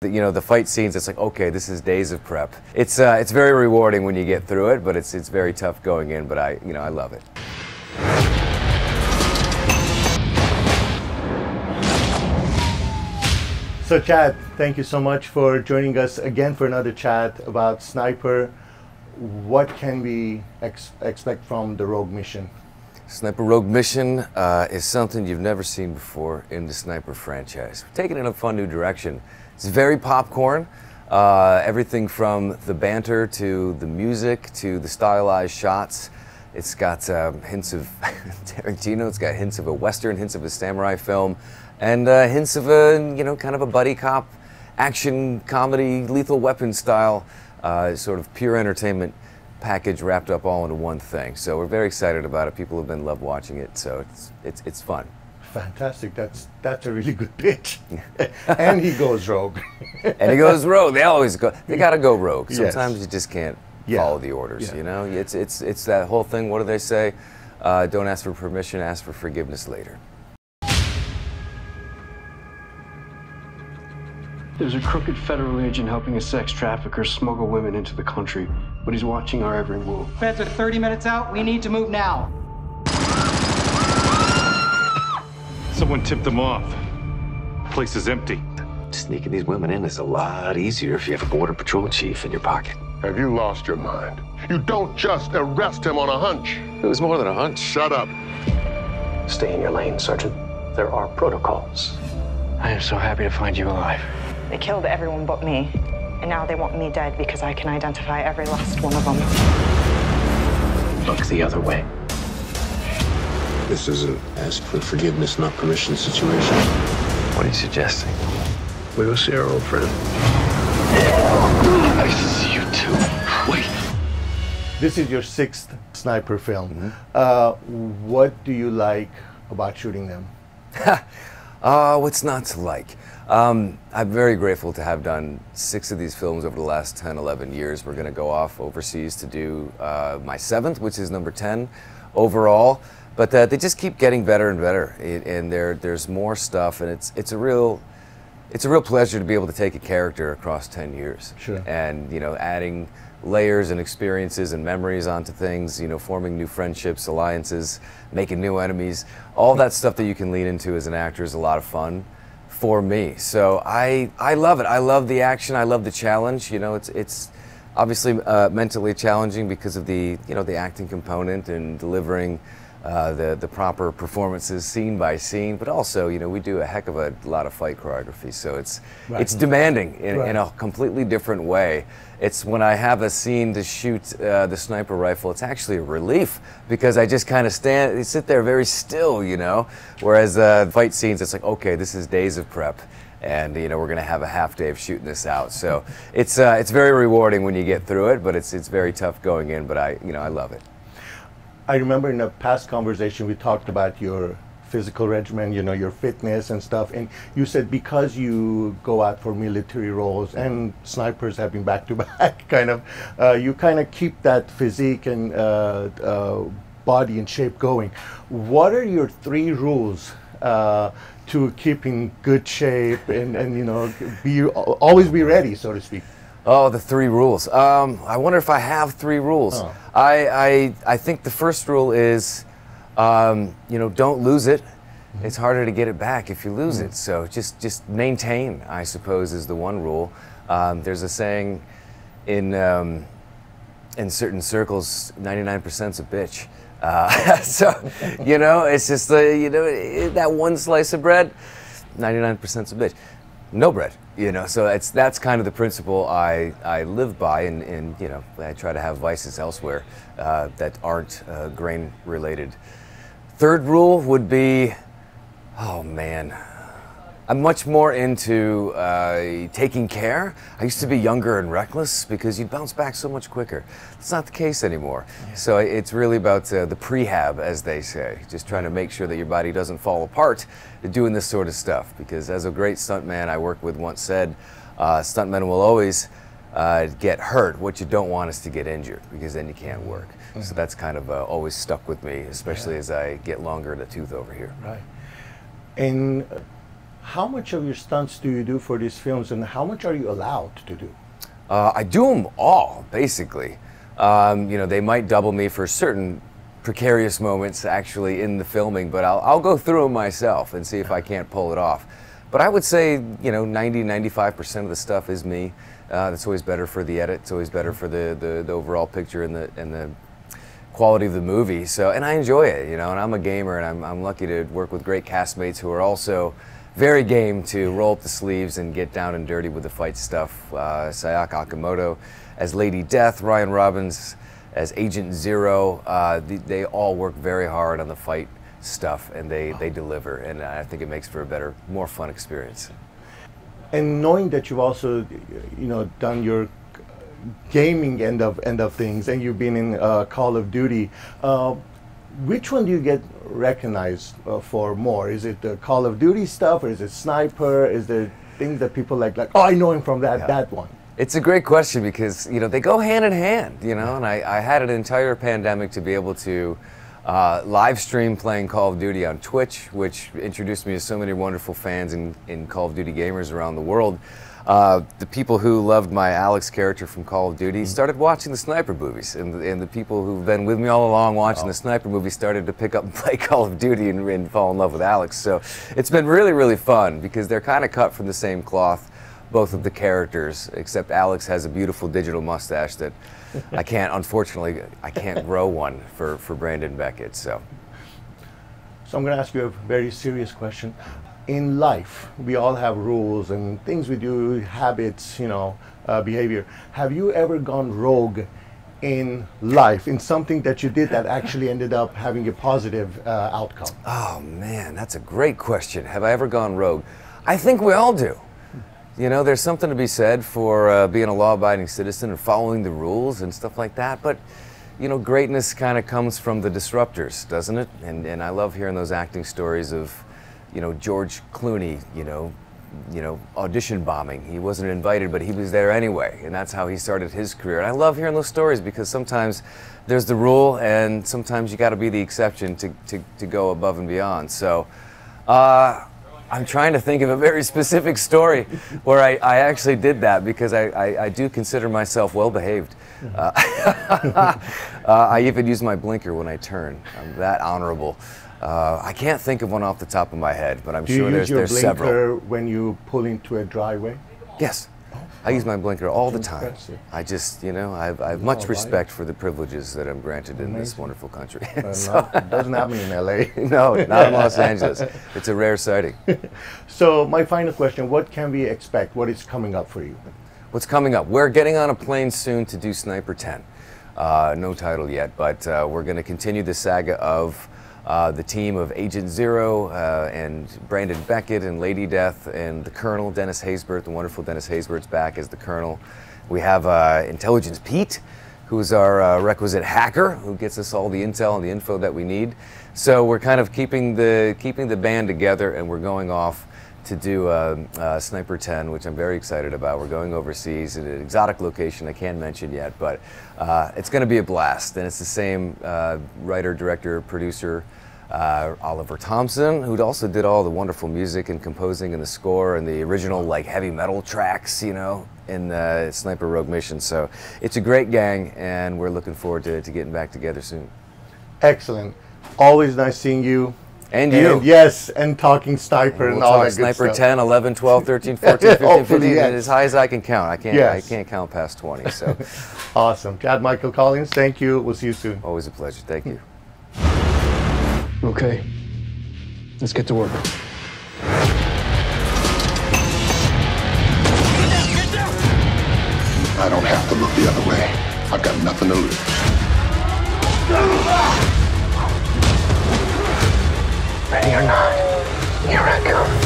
the fight scenes, it's like, okay, this is days of prep. It's very rewarding when you get through it, but it's very tough going in, but I love it. So Chad, thank you so much for joining us again for another chat about Sniper. What can we expect from the Rogue Mission? Sniper Rogue Mission is something you've never seen before in the Sniper franchise. We're taking it in a fun new direction. It's very popcorn. Everything from the banter to the music to the stylized shots. It's got hints of Tarantino. It's got hints of a Western, hints of a samurai film, and hints of a, kind of a buddy cop, action comedy, Lethal Weapon style, sort of pure entertainment package wrapped up all into one thing. So we're very excited about it. People have been love watching it, so it's fun. Fantastic. That's a really good pitch. And he goes rogue. And he goes rogue. They always go. They got to go rogue. Yes. Sometimes you just can't follow the orders. It's that whole thing. What do they say? Don't ask for permission. Ask for forgiveness later. There's a crooked federal agent helping a sex trafficker smuggle women into the country, but he's watching our every move. Feds are 30 minutes out. We need to move now. Someone tipped them off. The place is empty. Sneaking these women in is a lot easier if you have a border patrol chief in your pocket. Have you lost your mind? You don't just arrest him on a hunch. It was more than a hunch. Shut up. Stay in your lane, Sergeant. There are protocols. I am so happy to find you alive. They killed everyone but me, and now they want me dead because I can identify every last one of them. Look the other way. This is an ask for forgiveness, not permission situation. What are you suggesting? We go see our old friend. I see you too. Wait. This is your 6th Sniper film. Mm-hmm. What do you like about shooting them? What's not to like? I'm very grateful to have done 6 of these films over the last 10, 11 years. We're going to go off overseas to do my 7th, which is number 10 overall. But they just keep getting better and better, and there's more stuff, and it's a real pleasure to be able to take a character across 10 years. Sure. And adding layers and experiences and memories onto things, forming new friendships, alliances, making new enemies. All that stuff that you can lean into as an actor is a lot of fun for me. So I love it. I love the action. I love the challenge. It's obviously mentally challenging because of the the acting component and delivering the proper performances scene by scene, but also we do a heck of a lot of fight choreography, so it's demanding in a completely different way. It's when I have a scene to shoot the sniper rifle, it's actually a relief because I just kind of sit there very still, whereas fight scenes, it's like, okay, this is days of prep, and we're going to have a half day of shooting this out. So it's very rewarding when you get through it, but it's very tough going in, but I love it. I remember in a past conversation we talked about your physical regimen, your fitness and stuff, and you said because you go out for military roles and snipers have been back to back, you kind of keep that physique and body and shape going. What are your 3 rules to keep in good shape and always be ready, so to speak? Oh, the 3 rules. I wonder if I have 3 rules. Oh. I think the first rule is, don't lose it. It's harder to get it back if you lose it. So just maintain, I suppose, is the one rule. There's a saying in certain circles, 99%'s a bitch. So, it's just that one slice of bread, 99%'s a bitch. No bread, so that's kind of the principle I live by, and I try to have vices elsewhere that aren't grain related. 3rd rule would be, oh man, I'm much more into taking care. I used to be younger and reckless because you'd bounce back so much quicker. It's not the case anymore. Yeah. So it's really about the prehab, as they say, just trying to make sure that your body doesn't fall apart doing this sort of stuff. Because as a great stuntman I worked with once said, stuntmen will always get hurt. What you don't want is to get injured, because then you can't work. Mm-hmm. So that's kind of always stuck with me, especially as I get longer in the tooth over here. Right. And How much of your stunts do you do for these films, and how much are you allowed to do? I do them all, basically. You know, they might double me for certain precarious moments actually in the filming, but I'll go through them myself and see if I can't pull it off. But I would say, you know, 90–95% of the stuff is me. That's always better for the edit. It's always better for the overall picture and the quality of the movie. So, and I enjoy it, you know, and I'm a gamer, and I'm lucky to work with great castmates who are also very game to roll up the sleeves and get down and dirty with the fight stuff. Sayaka Akamoto as Lady Death, Ryan Robbins as Agent Zero. They all work very hard on the fight stuff, and they deliver, and I think it makes for a better, more fun experience. And knowing that you've also, you know, done your gaming end of things, and you've been in Call of Duty, which one do you get recognized for more? Is it the Call of Duty stuff, or is it Sniper? Is there things that people like, oh, I know him from that one? It's a great question, because, you know, they go hand in hand, you know, and I had an entire pandemic to be able to live stream playing Call of Duty on Twitch, which introduced me to so many wonderful fans in Call of Duty gamers around the world. The people who loved my Alex character from Call of Duty started watching the Sniper movies, and the people who've been with me all along watching the Sniper movies started to pick up and play Call of Duty and fall in love with Alex. So it's been really, really fun, because they're kind of cut from the same cloth, both of the characters, except Alex has a beautiful digital mustache that I can't, unfortunately, I can't grow one for Brandon Beckett. So I'm going to ask you a very serious question. In life, we all have rules and things we do, habits, you know, behavior. Have you ever gone rogue in life, in something that you did that actually ended up having a positive outcome? Oh man, that's a great question. Have I ever gone rogue? I think we all do. You know, there's something to be said for being a law-abiding citizen and following the rules and stuff like that, but you know, greatness kind of comes from the disruptors, doesn't it? And I love hearing those acting stories of, you know, George Clooney, you know, audition bombing. He wasn't invited, but he was there anyway, and that's how he started his career. And I love hearing those stories, because sometimes there's the rule, and sometimes you got to be the exception to go above and beyond. So I'm trying to think of a very specific story where I actually did that, because I do consider myself well behaved. I even use my blinker when I turn. I'm that honorable. I can't think of one off the top of my head, but I'm sure there's several. Do you use your blinker when you pull into a driveway? Yes. I use my blinker all the time. Impressive. I just, you know, I have much respect for the privileges that I'm granted in this wonderful country. So, it doesn't happen in LA. No, not in Los Angeles. It's a rare sighting. So my final question, what can we expect? What is coming up for you? What's coming up? We're getting on a plane soon to do Sniper 10. No title yet, but we're going to continue the saga of the team of Agent Zero and Brandon Beckett and Lady Death and the Colonel, Dennis Haysbert. The wonderful Dennis Haysbert's back as the Colonel. We have Intelligence Pete, who's our requisite hacker, who gets us all the intel and the info that we need. So we're kind of keeping the band together, and we're going off to do Sniper 10, which I'm very excited about. We're going overseas at an exotic location I can't mention yet, but it's going to be a blast. And it's the same writer, director, producer, Oliver Thompson, who also did all the wonderful music and composing and the score and the original like heavy metal tracks, you know, in the Sniper Rogue Mission. So it's a great gang, and we're looking forward to getting back together soon. Excellent. Always nice seeing you. And you. And yes, and talking Sniper and all that good Sniper stuff. 10, 11, 12, 13, 14, 15, 15, yes. as high as I can count. I can't count past 20. So awesome. Chad Michael Collins, thank you. We'll see you soon. Always a pleasure. Thank you. Okay, let's get to work. I don't have to look the other way. I've got nothing to lose. Ready or not, here I come.